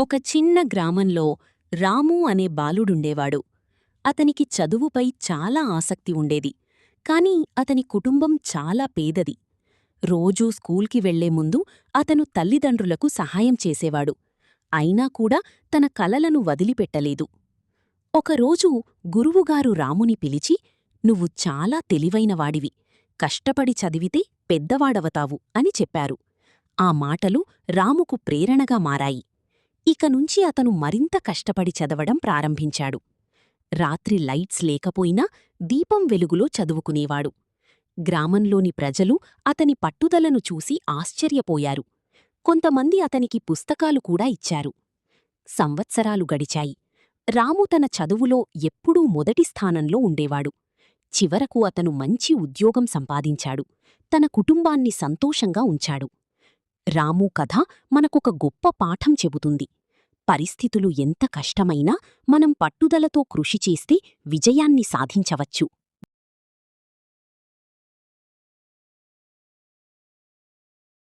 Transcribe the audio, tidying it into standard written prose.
ఒక చిన్న గ్రామంలో రాము అనే బాలుడుండేవాడు. అతనికి చదువుపై చాలా ఆసక్తి ఉండేది. కాని అతని కుటుంబం చాలా పేదది. రోజూ స్కూల్కి వెళ్లే ముందు అతను తల్లిదండ్రులకు సహాయం చేసేవాడు. అయినా కూడా తన కలలను వదిలిపెట్టలేదు. ఒకరోజు గురువుగారు రాముని పిలిచి, "నువ్వు చాలా తెలివైనవాడివి. కష్టపడి చదివితే పెద్దవాడవతావు" అని చెప్పారు. ఆ మాటలు రాముకు ప్రేరణగా మారాయి. ఇకనుంచి అతను మరింత కష్టపడి చదవడం ప్రారంభించాడు. రాత్రి లైట్స్ లేకపోయినా దీపం వెలుగులో చదువుకునేవాడు. గ్రామంలోని ప్రజలు అతని పట్టుదలను చూసి ఆశ్చర్యపోయారు. కొంతమంది అతనికి పుస్తకాలు కూడా ఇచ్చారు. సంవత్సరాలు గడిచాయి. రాము తన చదువులో ఎప్పుడూ మొదటి స్థానంలో ఉండేవాడు. చివరకు అతను మంచి ఉద్యోగం సంపాదించాడు. తన కుటుంబాన్ని సంతోషంగా ఉంచాడు. రాము కథ మనకొక గొప్ప పాఠం చెబుతుంది. పరిస్థితులు ఎంత కష్టమైనా మనం పట్టుదలతో కృషి చేస్తే విజయాన్ని సాధించవచ్చు.